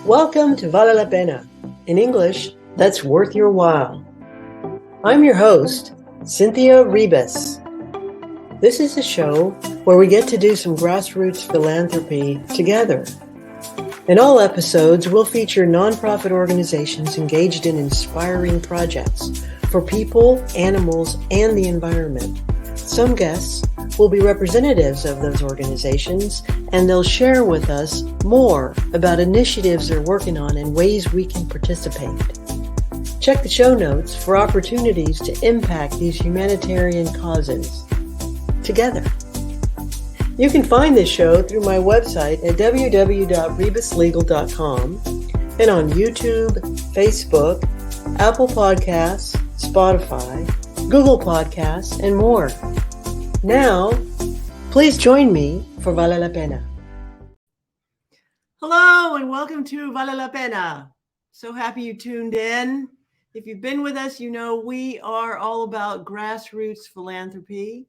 Welcome to Vale la Pena. In English, that's worth your while. I'm your host, Cynthia Ribas. This is a show where we get to do some grassroots philanthropy together. In all episodes, we'll feature nonprofit organizations engaged in inspiring projects for people, animals, and the environment. Some guests will be representatives of those organizations, and they'll share with us more about initiatives they're working on and ways we can participate. Check the show notes for opportunities to impact these humanitarian causes together. You can find this show through my website at www.rebuslegal.com and on YouTube, Facebook, Apple Podcasts, Spotify, Google Podcasts, and more. Now, please join me for Vale la Pena. Hello, and welcome to Vale la Pena. So happy you tuned in. If you've been with us, you know we are all about grassroots philanthropy.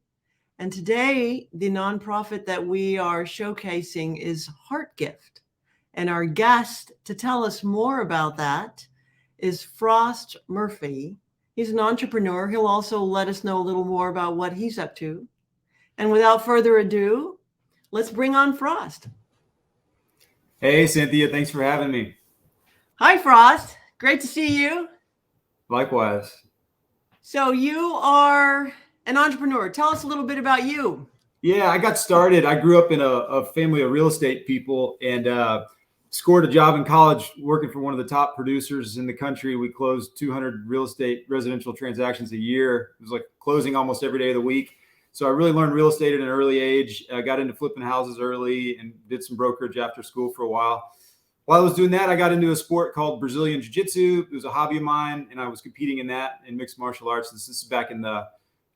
And today, the nonprofit that we are showcasing is HeartGift. And our guest to tell us more about that is Frost Murphy. He's an entrepreneur. He'll also let us know a little more about what he's up to. And without further ado, let's bring on Frost. Hey, Cynthia. Thanks for having me. Hi, Frost. Great to see you. Likewise. So you are an entrepreneur. Tell us a little bit about you. Yeah, I got started. I grew up in a family of real estate people and scored a job in college working for one of the top producers in the country. We closed 200 real estate residential transactions a year. It was like closing almost every day of the week. So I really learned real estate at an early age. I got into flipping houses early and did some brokerage after school for a while. While I was doing that, I got into a sport called Brazilian jiu-jitsu. It was a hobby of mine, and I was competing in that in mixed martial arts. This is back in the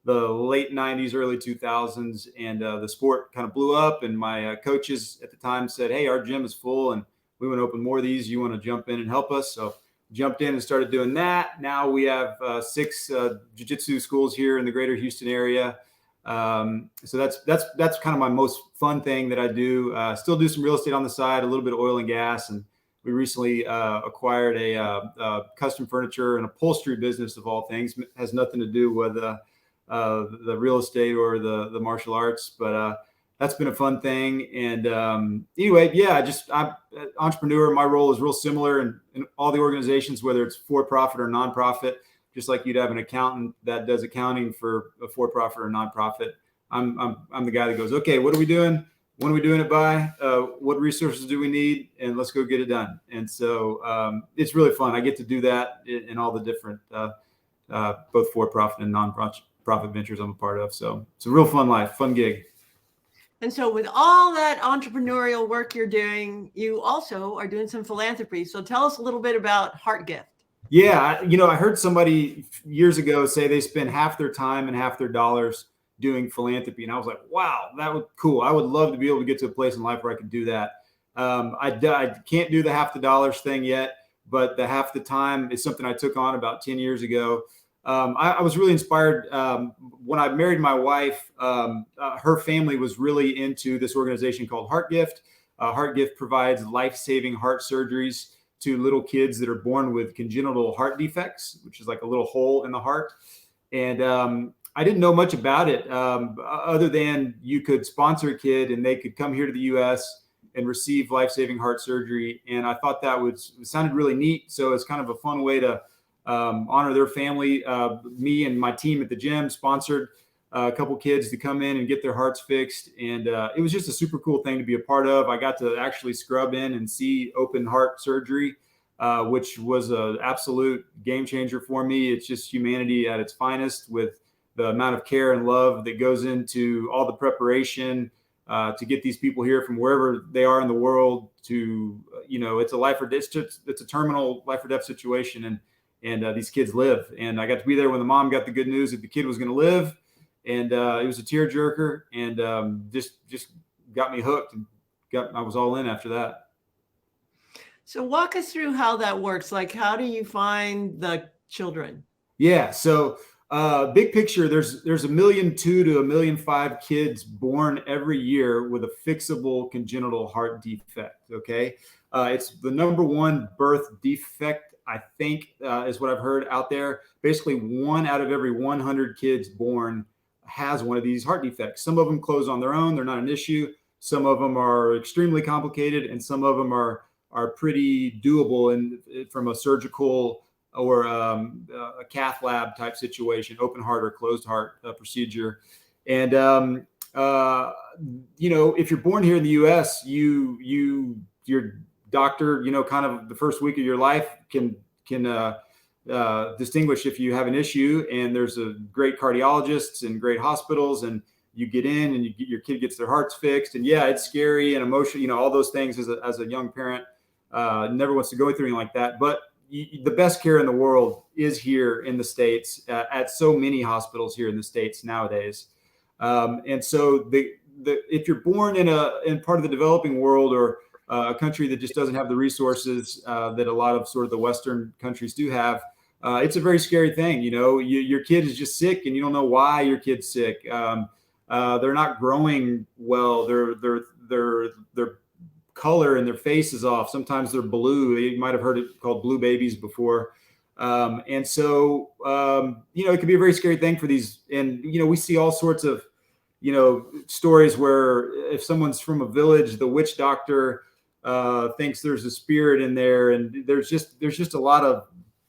late 90s, early 2000s, and the sport kind of blew up, and my coaches at the time said, hey, our gym is full, and we want to open more of these. You want to jump in and help us? So jumped in and started doing that. Now we have 6 jiu-jitsu schools here in the greater Houston area. So that's kind of my most fun thing that I do. Still do some real estate on the side, a little bit of oil and gas. And we recently acquired a custom furniture and upholstery business of all things. It has nothing to do with the real estate or the martial arts, but that's been a fun thing. And anyway, yeah, I'm an entrepreneur. My role is real similar in all the organizations, whether it's for-profit or nonprofit. Just like you'd have an accountant that does accounting for a for-profit or nonprofit. I'm the guy that goes, okay, what are we doing? When are we doing it by? What resources do we need? And let's go get it done. And so it's really fun. I get to do that in all the different, both for-profit and non-profit ventures I'm a part of. So it's a real fun life, fun gig. And so with all that entrepreneurial work you're doing, you also are doing some philanthropy. So tell us a little bit about HeartGift. Yeah, I heard somebody years ago say they spend half their time and half their dollars doing philanthropy. And I was like, wow, that would cool. I would love to be able to get to a place in life where I could do that. I can't do the half the dollars thing yet, but the half the time is something I took on about 10 years ago. I was really inspired when I married my wife. Her family was really into this organization called HeartGift. HeartGift provides life-saving heart surgeries to little kids that are born with congenital heart defects, which is like a little hole in the heart. And I didn't know much about it other than you could sponsor a kid and they could come here to the US and receive life-saving heart surgery. And I thought that sounded really neat. So it's kind of a fun way to honor their family. Me and my team at the gym sponsored a couple kids to come in and get their hearts fixed. And it was just a super cool thing to be a part of. I got to actually scrub in and see open heart surgery, which was an absolute game changer for me. It's just humanity at its finest with the amount of care and love that goes into all the preparation to get these people here from wherever they are in the world to, it's a life or death, it's a terminal life or death situation. And these kids live. And I got to be there when the mom got the good news that the kid was going to live. And it was a tearjerker, and just got me hooked. And I was all in after that. So walk us through how that works. Like, how do you find the children? Yeah. So Big picture, there's 1.2 million to 1.5 million kids born every year with a fixable congenital heart defect. Okay, it's the number one birth defect, I think, is what I've heard out there. Basically, 1 out of every 100 kids born has one of these heart defects. Some of them close on their own; they're not an issue. Some of them are extremely complicated, and some of them are pretty doable and from a surgical or a cath lab type situation, open heart or closed heart procedure. And if you're born here in the U.S., your doctor, kind of the first week of your life can distinguish if you have an issue. And there's a great cardiologists and great hospitals, and you get in and your kid gets their hearts fixed. And yeah, it's scary and emotional, all those things as a young parent. Never wants to go through anything like that, but the best care in the world is here in the States at so many hospitals here in the States nowadays. And so if you're born in part of the developing world or a country that just doesn't have the resources that a lot of sort of the Western countries do have, it's a very scary thing. Your kid is just sick and you don't know why your kid's sick. They're not growing well. They're color and their face is off. Sometimes they're blue. You might have heard it called blue babies before. And so, it can be a very scary thing for these. And, we see all sorts of, stories where if someone's from a village, the witch doctor thinks there's a spirit in there. And there's just a lot of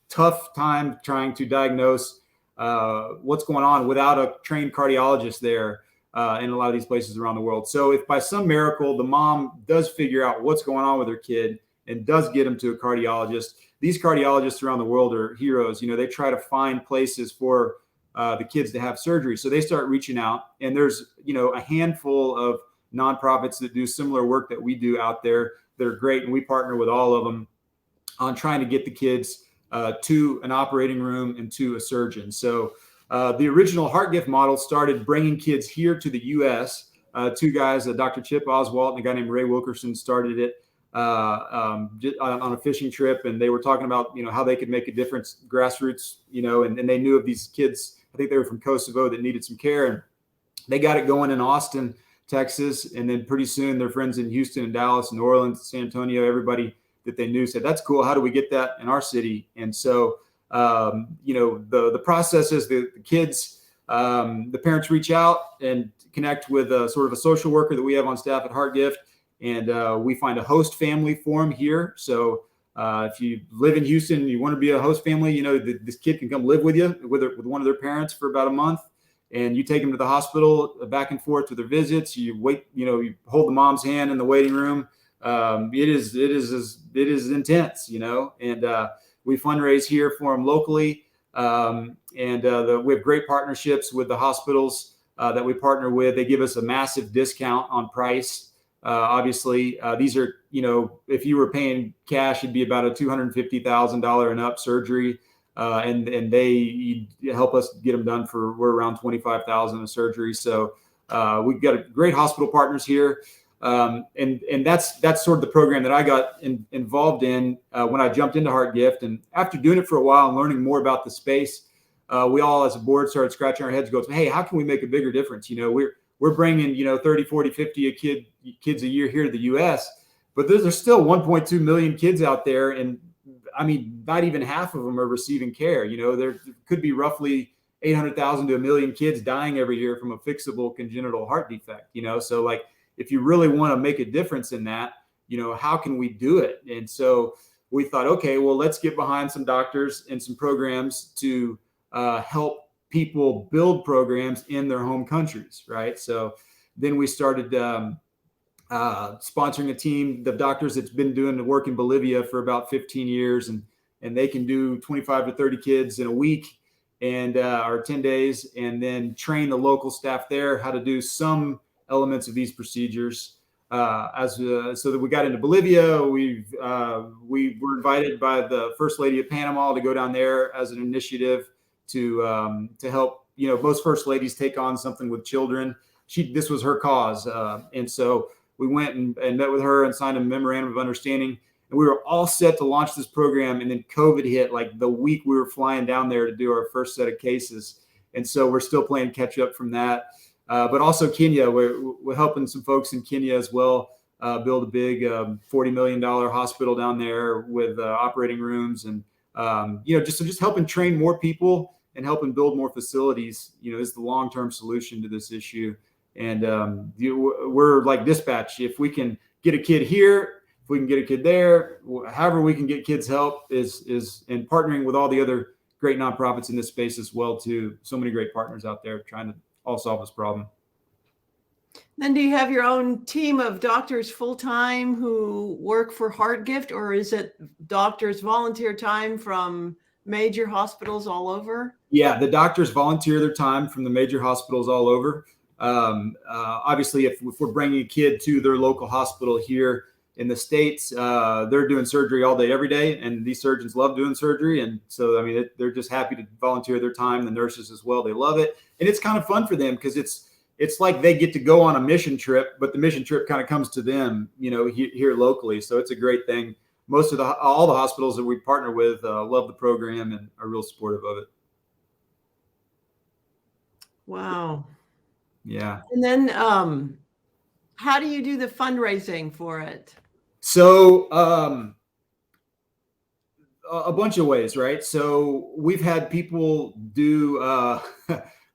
tough time trying to diagnose what's going on without a trained cardiologist there. In a lot of these places around the world. So if by some miracle the mom does figure out what's going on with her kid and does get him to a cardiologist, these cardiologists around the world are heroes. They try to find places for the kids to have surgery. So they start reaching out, and there's, a handful of nonprofits that do similar work that we do out there that are great. And we partner with all of them on trying to get the kids to an operating room and to a surgeon. So the original HeartGift model started bringing kids here to the U.S. Two guys, Dr. Chip Oswalt and a guy named Ray Wilkerson, started it on a fishing trip, and they were talking about how they could make a difference, grassroots, and they knew of these kids. I think they were from Kosovo that needed some care, and they got it going in Austin, Texas, and then pretty soon their friends in Houston and Dallas and New Orleans, San Antonio, everybody that they knew said, "That's cool. How do we get that in our city?" And so the process is the kids, the parents reach out and connect with a sort of a social worker that we have on staff at HeartGift. And we find a host family for them here. So if you live in Houston and you want to be a host family, this kid can come live with you, with one of their parents for about a month. And you take them to the hospital back and forth to their visits. You wait, you hold the mom's hand in the waiting room. It is intense, and we fundraise here for them locally. We have great partnerships with the hospitals that we partner with. They give us a massive discount on price. Obviously, these are, if you were paying cash, it'd be about a $250,000 and up surgery. And they help us get them done we're around $25,000 a surgery. So we've got great hospital partners here. And that's sort of the program that I got involved in when I jumped into HeartGift. And after doing it for a while and learning more about the space, we all as a board started scratching our heads, going, "Hey, how can we make a bigger difference?" We're bringing 30, 40, 50 kids a year here to the U.S., but there's still 1.2 million kids out there, and I mean, not even half of them are receiving care. There could be roughly 800,000 to 1 million kids dying every year from a fixable congenital heart defect. So like, if you really want to make a difference in that, how can we do it? And so we thought, okay, well, let's get behind some doctors and some programs to help people build programs in their home countries, right? So then we started sponsoring a team of doctors that's been doing the work in Bolivia for about 15 years, and they can do 25 to 30 kids in a week and or 10 days, and then train the local staff there how to do some elements of these procedures. So that we got into Bolivia, we were invited by the First Lady of Panama to go down there as an initiative to help. Most First Ladies take on something with children. This was her cause, and so we went and met with her and signed a memorandum of understanding. And we were all set to launch this program, and then COVID hit like the week we were flying down there to do our first set of cases. And so we're still playing catch up from that. But also Kenya, we're helping some folks in Kenya as well build a big $40 million hospital down there with operating rooms and, just helping train more people and helping build more facilities, is the long-term solution to this issue. And we're like dispatch. If we can get a kid here, if we can get a kid there, however we can get kids help is and partnering with all the other great nonprofits in this space as well too. So many great partners out there trying to all solve this problem. Then do you have your own team of doctors full-time who work for HeartGift, or is it doctors volunteer time from major hospitals all over? Yeah, the doctors volunteer their time from the major hospitals all over. Obviously, if we're bringing a kid to their local hospital here in the States, they're doing surgery all day, every day. And these surgeons love doing surgery. And so, they're just happy to volunteer their time. The nurses as well, they love it. And it's kind of fun for them because it's like they get to go on a mission trip, but the mission trip kind of comes to them, here locally. So it's a great thing. All the hospitals that we partner with love the program and are real supportive of it. Wow. Yeah. And then how do you do the fundraising for it? So a bunch of ways, right? So we've had people do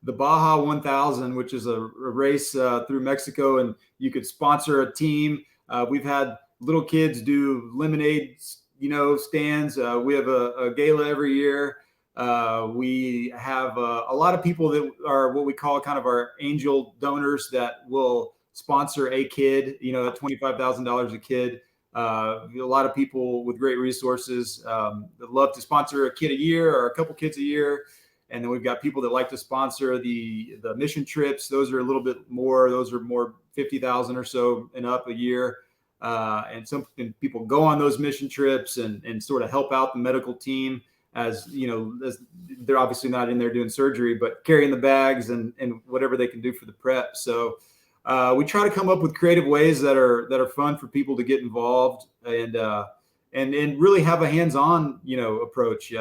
the Baja 1000, which is a race through Mexico, and you could sponsor a team. We've had little kids do lemonade, stands. We have a gala every year. We have a lot of people that are what we call kind of our angel donors that will sponsor a kid, at $25,000 a kid. A lot of people with great resources that love to sponsor a kid a year or a couple kids a year. And then we've got people that like to sponsor the mission trips. Those are a little bit more. Those are more 50,000 or so and up a year. And people go on those mission trips and sort of help out the medical team as they're obviously not in there doing surgery, but carrying the bags and whatever they can do for the prep. So we try to come up with creative ways that are fun for people to get involved and really have a hands-on, approach.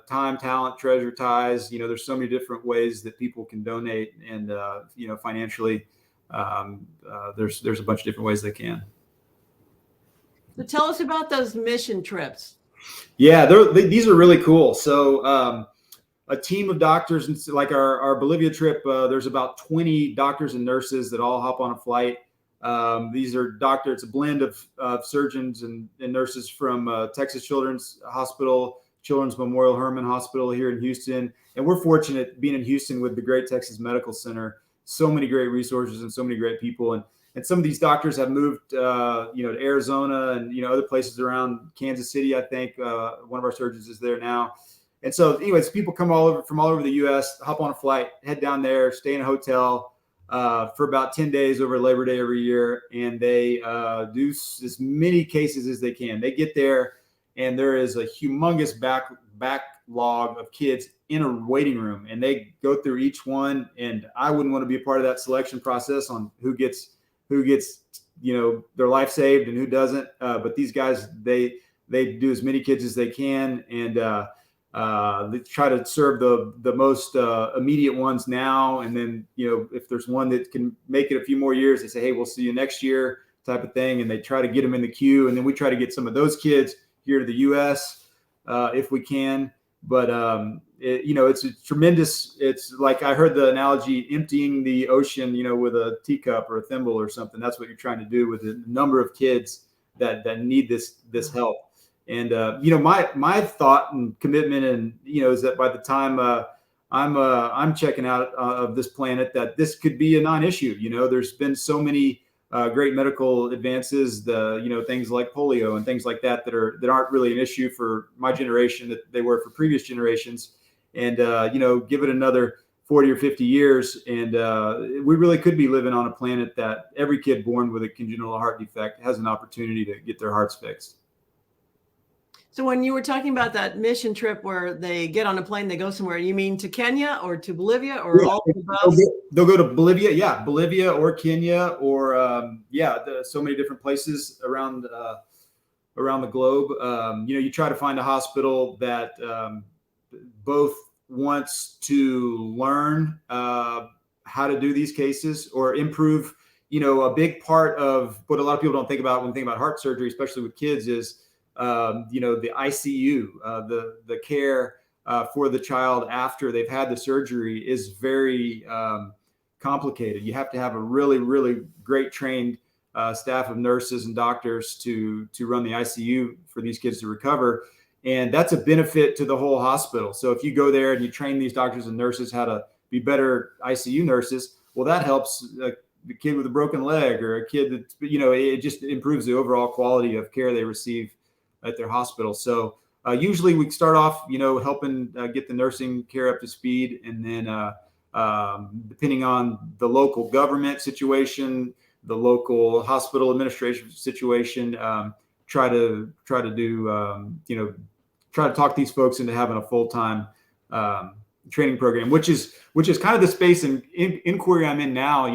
Time, talent, treasure, ties. There's so many different ways that people can donate, and financially, there's a bunch of different ways they can. So tell us about those mission trips. Yeah, these are really cool. So a team of doctors, and like our Bolivia trip, there's about 20 doctors and nurses that all hop on a flight. These are doctors. It's a blend of surgeons and nurses from Texas Children's Hospital, Children's Memorial Hermann Hospital here in Houston. And we're fortunate being in Houston with the great Texas Medical Center. So many great resources and so many great people. And some of these doctors have moved, to Arizona and, other places around Kansas City. I think one of our surgeons is there now. And so anyways, people come from all over the U.S., hop on a flight, head down there, stay in a hotel for about 10 days over Labor Day every year. And they do as many cases as they can. They get there and there is a humongous backlog of kids in a waiting room, and they go through each one. And I wouldn't want to be a part of that selection process on who gets their life saved and who doesn't. But these guys, they do as many kids as they can, and they try to serve the most immediate ones now. And then, if there's one that can make it a few more years, they say, hey, we'll see you next year, type of thing. And they try to get them in the queue. And then we try to get some of those kids here to the U.S. If we can. But it's a tremendous. It's like I heard the analogy, emptying the ocean, with a teacup or a thimble or something. That's what you're trying to do with the number of kids that need this help. And my thought and commitment, and is that by the time I'm checking out of this planet, that this could be a non-issue. There's been so many great medical advances, things like polio and things like that aren't really an issue for my generation that they were for previous generations. And give it another 40 or 50 years, and we really could be living on a planet that every kid born with a congenital heart defect has an opportunity to get their hearts fixed. So when you were talking about that mission trip where they get on a plane, they go somewhere, you mean to Kenya or to Bolivia or all of the above? They'll go to Bolivia, Bolivia or Kenya or so many different places around the globe. You try to find a hospital that both wants to learn how to do these cases or improve, a big part of what a lot of people don't think about when thinking about heart surgery, especially with kids, is the ICU, the care for the child after they've had the surgery is very complicated. You have to have a really, really great trained staff of nurses and doctors to run the ICU for these kids to recover. And that's a benefit to the whole hospital. So if you go there and you train these doctors and nurses how to be better ICU nurses, well, that helps the kid with a broken leg or a kid that, it just improves the overall quality of care they receive at their hospital. So usually we start off, helping get the nursing care up to speed. And then depending on the local government situation, the local hospital administration situation, try to talk these folks into having a full-time training program, which is kind of the space and inquiry I'm in now.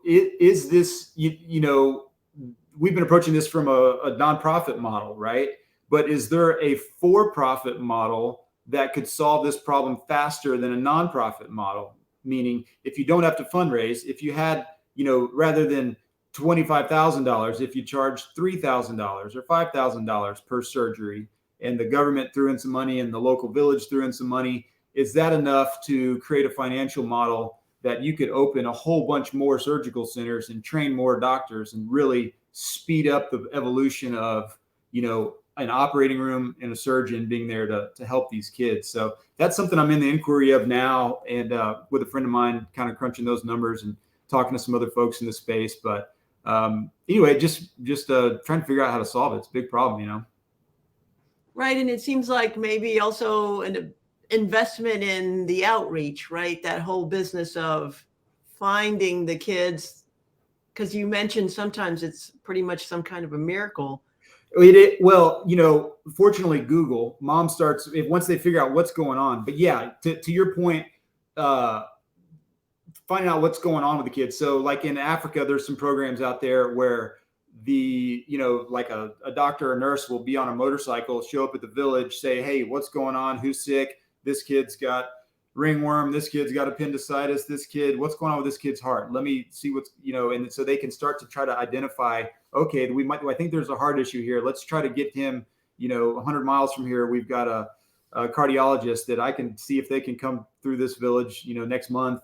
Is this, we've been approaching this from a nonprofit model, right? But is there a for-profit model that could solve this problem faster than a nonprofit model? Meaning, if you don't have to fundraise, if you had, rather than $25,000, if you charge $3,000 or $5,000 per surgery, and the government threw in some money and the local village threw in some money, is that enough to create a financial model that you could open a whole bunch more surgical centers and train more doctors and really speed up the evolution of, an operating room and a surgeon being there to help these kids? So that's something I'm in the inquiry of now, and with a friend of mine, kind of crunching those numbers and talking to some other folks in the space. But anyway, just trying to figure out how to solve it. It's a big problem, Right. And it seems like maybe also an investment in the outreach, right? That whole business of finding the kids, because you mentioned sometimes it's pretty much some kind of a miracle. Well, fortunately, Google, mom starts once they figure out what's going on. But yeah, to your point, finding out what's going on with the kids. So like in Africa, there's some programs out there where like a doctor or nurse will be on a motorcycle, show up at the village, say, hey, what's going on? Who's sick? This kid's got ringworm. This kid's got appendicitis. This kid, what's going on with this kid's heart? Let me see what's, and so they can start to try to identify, okay, I think there's a heart issue here. Let's try to get him, 100 miles from here. We've got a cardiologist that I can see if they can come through this village, next month.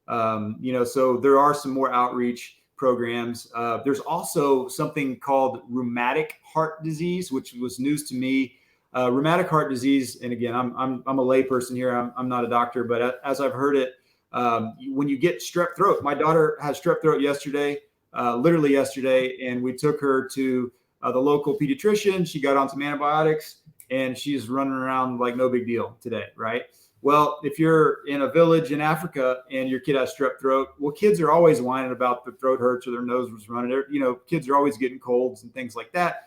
So there are some more outreach programs. There's also something called rheumatic heart disease, which was news to me. Rheumatic heart disease, and again, I'm a lay person here. I'm not a doctor, but as I've heard it, when you get strep throat, my daughter has strep throat literally yesterday, and we took her to the local pediatrician. She got on some antibiotics, and she's running around like no big deal today, right? Well, if you're in a village in Africa and your kid has strep throat, well, kids are always whining about their throat hurts or their nose was running. Kids are always getting colds and things like that.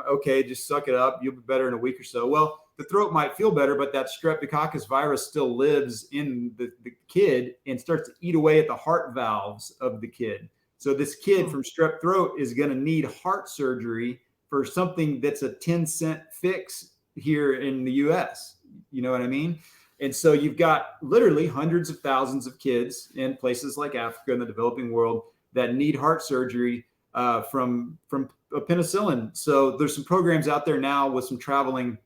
Okay, just suck it up. You'll be better in a week or so. Well, the throat might feel better, but that streptococcus virus still lives in the kid and starts to eat away at the heart valves of the kid. So this kid from strep throat is going to need heart surgery for something that's a 10-cent fix here in the US. You know what I mean? And so you've got literally hundreds of thousands of kids in places like Africa and the developing world that need heart surgery from penicillin. So there's some programs out there now with some traveling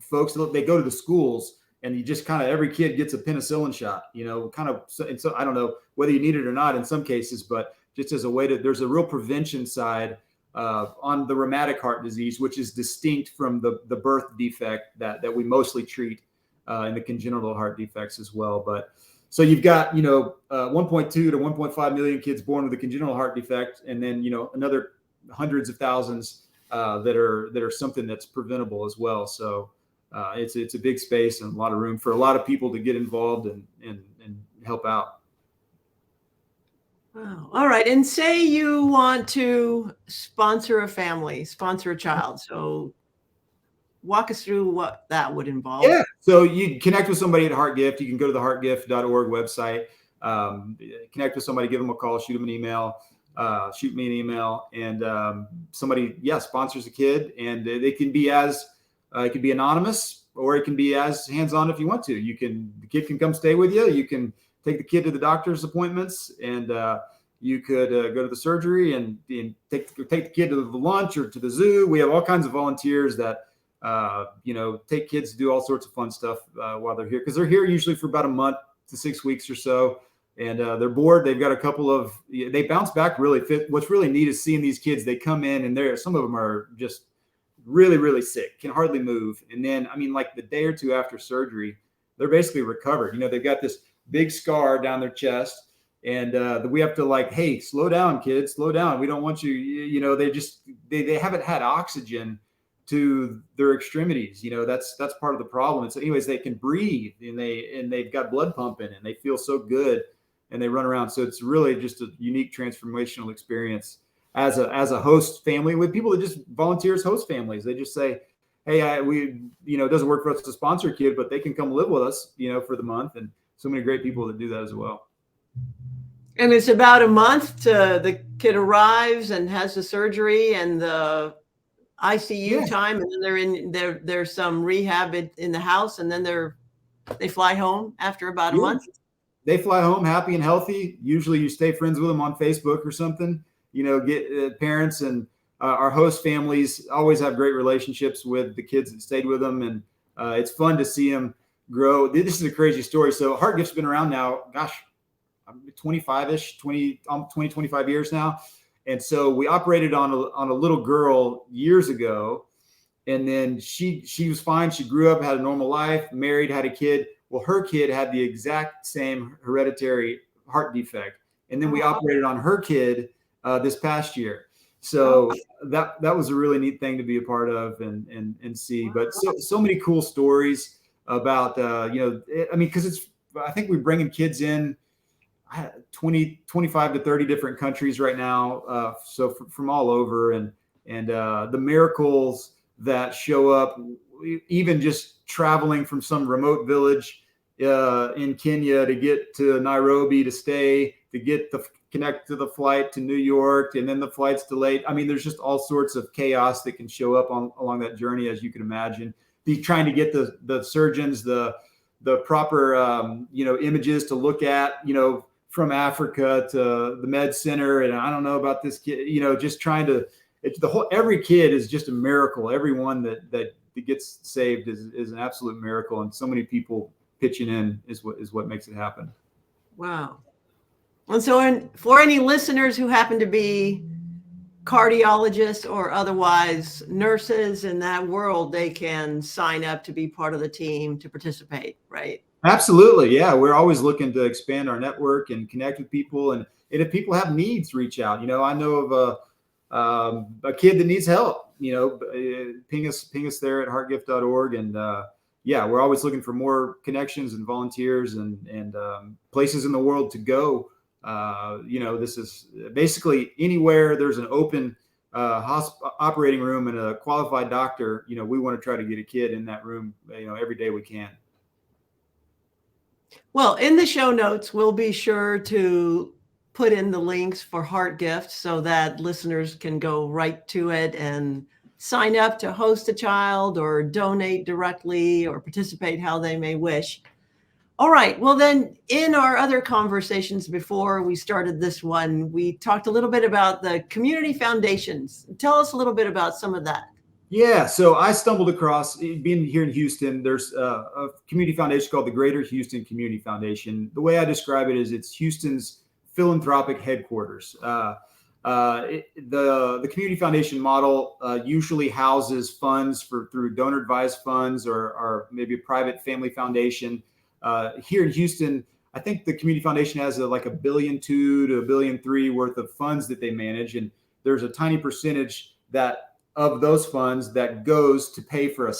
folks. They go to the schools, and you just kind of, every kid gets a penicillin shot, and so I don't know whether you need it or not in some cases, but just as a way there's a real prevention side on the rheumatic heart disease, which is distinct from the birth defect that we mostly treat and the congenital heart defects as well. But so you've got, 1.2 to 1.5 million kids born with a congenital heart defect, and then, another hundreds of thousands that are something that's preventable as well. So it's a big space and a lot of room for a lot of people to get involved and help out. Wow. All right. And say you want to sponsor a child. So walk us through what that would involve. Yeah. So you connect with somebody at HeartGift. You can go to the heartgift.org website, connect with somebody, give them a call, shoot them an email, shoot me an email, and somebody, sponsors a kid, and they can be it could be anonymous, or it can be as hands-on if you want to. The kid can come stay with you. You can take the kid to the doctor's appointments, and you could go to the surgery and take the kid to the lunch or to the zoo. We have all kinds of volunteers that take kids to do all sorts of fun stuff while they're here, because they're here usually for about a month to 6 weeks or so, and they're bored. They've got a couple of, they bounce back really fit. What's really neat is seeing these kids. They come in and some of them are just really, really sick, can hardly move. And then, like the day or two after surgery, they're basically recovered. They've got this big scar down their chest, and we have to hey, slow down, kids, slow down. We don't want you, they haven't had oxygen to their extremities. That's part of the problem. And so anyways, they can breathe, and they've got blood pumping, and they feel so good, and they run around. So it's really just a unique transformational experience as a host family, with people that just volunteer as host families. They just say, hey, it doesn't work for us to sponsor a kid, but they can come live with us, for the month. And so many great people that do that as well. And it's about a month to the kid arrives and has the surgery and the ICU time, and then there's some rehab in the house, and then they fly home after about a month. They fly home happy and healthy. Usually you stay friends with them on Facebook or something, get parents, and our host families always have great relationships with the kids that stayed with them. And it's fun to see them grow. This is a crazy story. So HeartGift's been around now, 25 years now. And so we operated on a little girl years ago, and then she was fine. She grew up, had a normal life, married, had a kid. Well, her kid had the exact same hereditary heart defect, and then we operated on her kid this past year. So that was a really neat thing to be a part of and see. But so many cool stories about because I think we're bringing kids in 25 to 30 different countries right now. So from all over, and the miracles that show up, even just traveling from some remote village in Kenya to get to Nairobi to stay, to connect to the flight to New York, and then the flight's delayed. There's just all sorts of chaos that can show up along that journey, as you can imagine. Trying to get the surgeons the proper images to look at, from Africa to the med center. And I don't know about this kid, just trying to, every kid is just a miracle. Everyone that gets saved is an absolute miracle. And so many people pitching in is what makes it happen. Wow. And so for any listeners who happen to be cardiologists or otherwise nurses in that world, they can sign up to be part of the team to participate, right? Absolutely. Yeah. We're always looking to expand our network and connect with people. And if people have needs, reach out. I know of a kid that needs help, ping us there at heartgift.org. And we're always looking for more connections and volunteers and places in the world to go. This is basically anywhere there's an open operating room and a qualified doctor. We want to try to get a kid in that room, every day we can. Well, in the show notes, we'll be sure to put in the links for HeartGift so that listeners can go right to it and sign up to host a child or donate directly or participate how they may wish. All right. Well, then in our other conversations before we started this one, we talked a little bit about the community foundations. Tell us a little bit about some of that. Yeah. So I stumbled across, being here in Houston, there's a community foundation called the Greater Houston Community Foundation. The way I describe it is it's Houston's philanthropic headquarters. The community foundation model usually houses funds through donor advised funds or maybe a private family foundation. Here in Houston, I think the community foundation has like $1.2 billion to $1.3 billion worth of funds that they manage. And there's a tiny percentage of those funds that goes to pay for a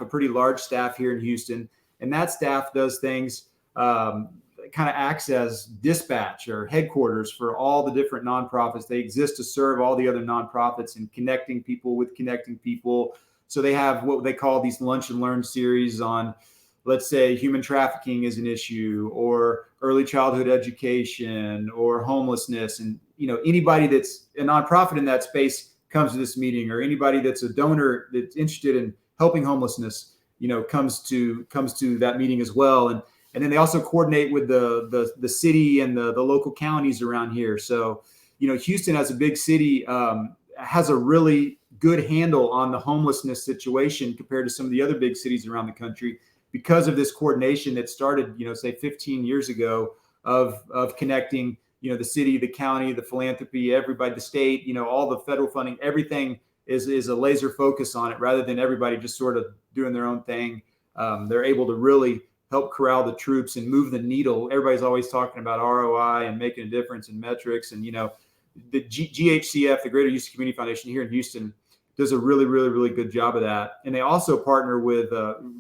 pretty large staff here in Houston. And that staff does things, kind of acts as dispatch or headquarters for all the different nonprofits. They exist to serve all the other nonprofits and connecting people with connecting people. So they have what they call these lunch and learn series on, let's say, human trafficking is an issue, or early childhood education, or homelessness. And, anybody that's a nonprofit in that space comes to this meeting, or anybody that's a donor that's interested in helping homelessness comes to that meeting as well. And then they also coordinate with the city and the local counties around here. So, Houston, as a big city, has a really good handle on the homelessness situation compared to some of the other big cities around the country, because of this coordination that started, say 15 years ago, of connecting, the city, the county, the philanthropy, everybody, the state, all the federal funding, everything is a laser focus on it, rather than everybody just sort of doing their own thing. They're able to really help corral the troops and move the needle. Everybody's always talking about ROI and making a difference in metrics. And, the GHCF, the Greater Houston Community Foundation here in Houston, does a really, really, really good job of that. And they also partner with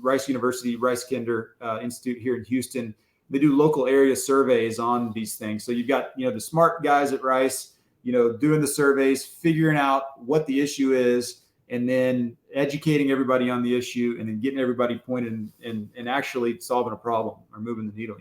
Rice University, Rice Kinder Institute here in Houston. They do local area surveys on these things. So you've got, the smart guys at Rice, doing the surveys, figuring out what the issue is, and then educating everybody on the issue, and then getting everybody pointed and actually solving a problem or moving the needle,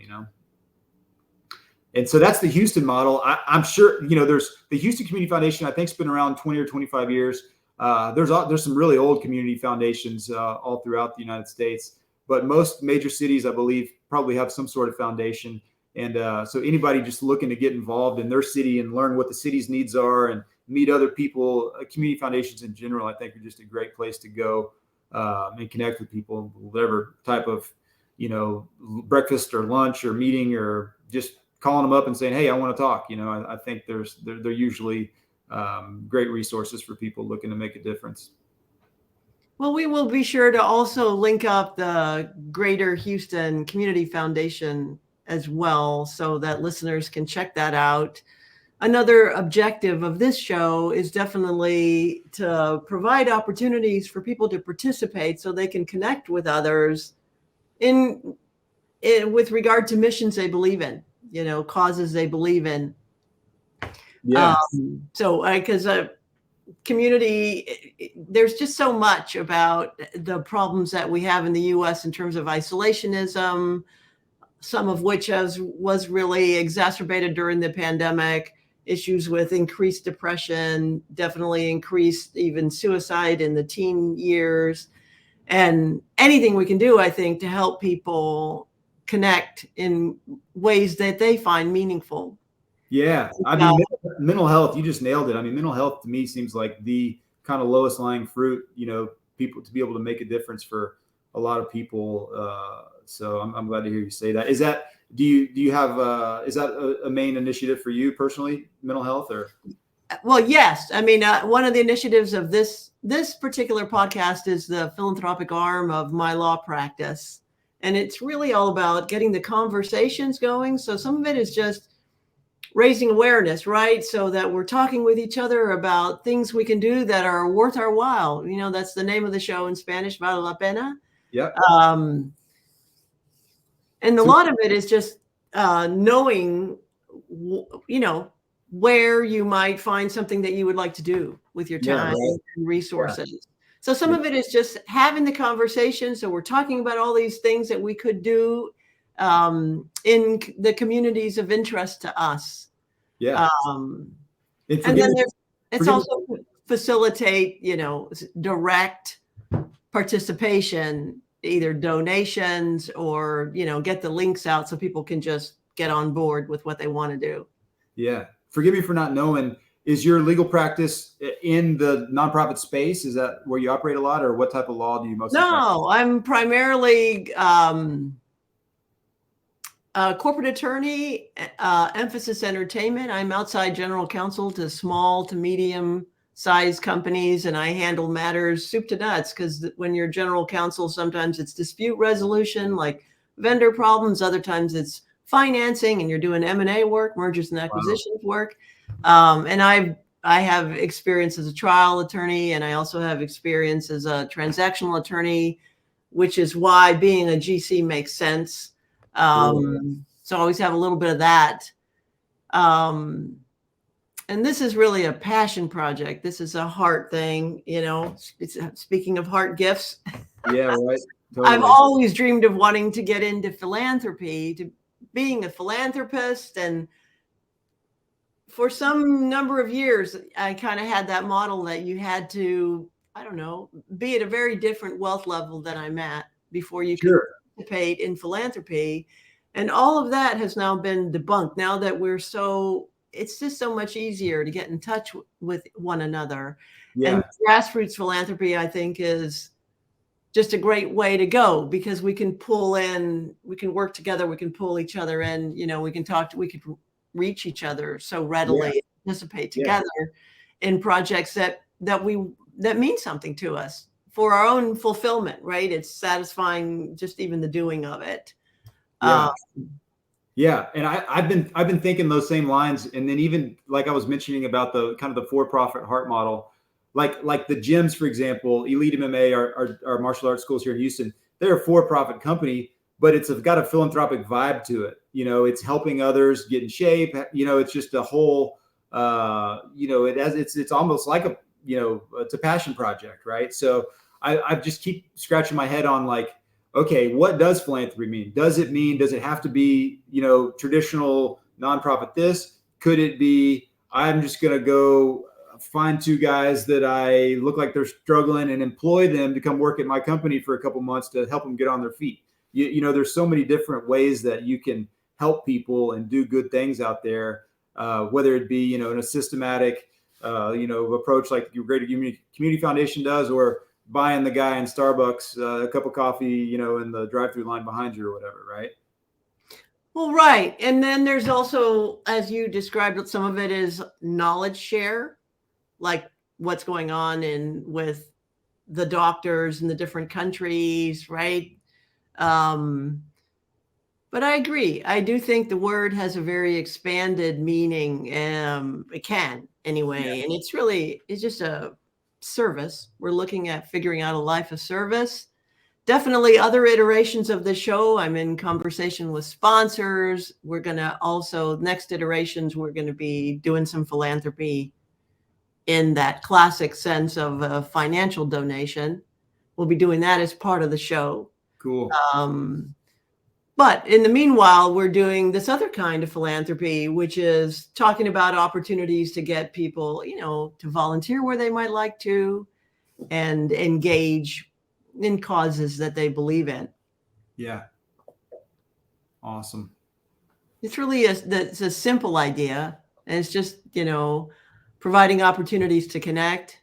And so that's the Houston model. I'm sure, there's the Houston Community Foundation, I think, has been around 20 or 25 years. There's some really old community foundations all throughout the United States, but most major cities, I believe, probably have some sort of foundation. And so anybody just looking to get involved in their city and learn what the city's needs are and meet other people, community foundations in general, I think are just a great place to go and connect with people, whatever type of, breakfast or lunch or meeting, or just calling them up and saying, hey, I want to talk. I think they're usually great resources for people looking to make a difference. Well, we will be sure to also link up the Greater Houston Community Foundation as well, so that listeners can check that out. Another objective of this show is definitely to provide opportunities for people to participate so they can connect with others in with regard to missions they believe in, causes they believe in. Yeah. Because community, there's just so much about the problems that we have in the U.S. in terms of isolationism, some of which was really exacerbated during the pandemic, issues with increased depression, definitely increased even suicide in the teen years, and anything we can do, I think, to help people connect in ways that they find meaningful. Yeah. I mean, mental health, you just nailed it. I mean, mental health to me seems like the kind of lowest lying fruit, people to be able to make a difference for a lot of people. So I'm glad to hear you say that. Is that, do you have, is that a main initiative for you personally, mental health, or? Well, yes. I mean, one of the initiatives of this particular podcast is the philanthropic arm of my law practice. And it's really all about getting the conversations going. So some of it is just raising awareness, right? So that we're talking with each other about things we can do that are worth our while. That's the name of the show in Spanish, Vale la Pena. Yeah. And a lot of it is just knowing, where you might find something that you would like to do with your time and resources. Yeah. So some of it is just having the conversation. So we're talking about all these things that we could do in the communities of interest to us. Yeah. And then it's also facilitate, direct participation, either donations or, get the links out so people can just get on board with what they want to do. Yeah. Forgive me for not knowing, is your legal practice in the nonprofit space? Is that where you operate a lot, or what type of law do you mostly practice? No, I'm primarily a corporate attorney, emphasis entertainment. I'm outside general counsel to small to medium sized companies, and I handle matters soup to nuts, because when you're general counsel, sometimes it's dispute resolution, like vendor problems. Other times it's financing, and you're doing M&A work, mergers and acquisitions work. And I have experience as a trial attorney, and I also have experience as a transactional attorney, which is why being a GC makes sense. So I always have a little bit of that. And this is really a passion project. This is a heart thing, speaking of heart gifts. Yeah, right. Totally. I've always dreamed of wanting to get into philanthropy, to being a philanthropist. And for some number of years, I kind of had that model that you had to, be at a very different wealth level than I'm at. before you can participate in philanthropy. And all of that has now been debunked now that it's just so much easier to get in touch with one another. Yeah. And grassroots philanthropy, I think, is just a great way to go, because we can we can work together, we can pull each other in, we can we could reach each other so readily, participate together in projects that mean something to us for our own fulfillment, right? It's satisfying, just even the doing of it. Yeah. And I've been thinking those same lines. And then even like I was mentioning about the kind of the for-profit heart model, like the gyms, for example, Elite MMA, our martial arts schools here in Houston, they're a for-profit company, but it's got a philanthropic vibe to it. It's helping others get in shape. It's just a whole, it's almost like it's a passion project, right? So I just keep scratching my head on like, okay, what does philanthropy mean? Does it have to be, traditional nonprofit this? Could it be, I'm just going to go find two guys that I look like they're struggling and employ them to come work at my company for a couple months to help them get on their feet? There's so many different ways that you can help people and do good things out there, whether it be, in a systematic, approach like your Greater Community Foundation does, or buying the guy in Starbucks a cup of coffee, in the drive-through line behind you or whatever, right? Well, right. And then there's also, as you described, some of it is knowledge share, like what's going on with the doctors in the different countries, right? But I agree. I do think the word has a very expanded meaning. It can anyway. And it's just a service. We're looking at figuring out a life of service. Definitely other iterations of the show. I'm in conversation with sponsors. We're going to also, next iterations, we're going to be doing some philanthropy in that classic sense of a financial donation. We'll be doing that as part of the show. Cool. But in the meanwhile, we're doing this other kind of philanthropy, which is talking about opportunities to get people, to volunteer where they might like to and engage in causes that they believe in. Yeah. Awesome. It's really it's a simple idea. And it's just, providing opportunities to connect.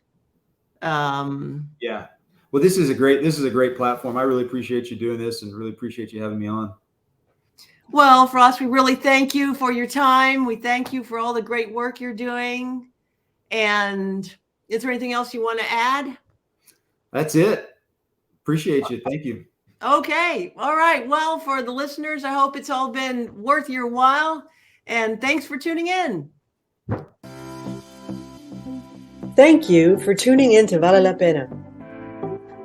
Yeah. Well, this is a great platform. I really appreciate you doing this and really appreciate you having me on. Well, Frost, we really thank you for your time. We thank you for all the great work you're doing. And is there anything else you want to add? That's it. Appreciate you. Thank you. Okay. All right. Well, for the listeners, I hope it's all been worth your while. And thanks for tuning in. Thank you for tuning in to Vale la Pena.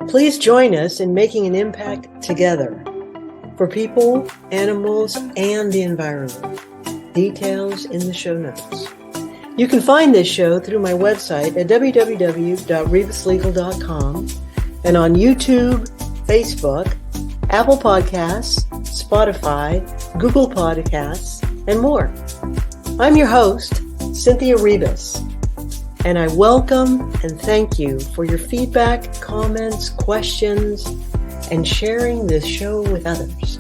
Please join us in making an impact together for people, animals, and the environment. Details in the show notes. You can find this show through my website at www.ribaslegal.com and on YouTube, Facebook, Apple Podcasts, Spotify, Google Podcasts, and more. I'm your host, Cynthia Ribas, and I welcome and thank you for your feedback, comments, questions, and sharing this show with others.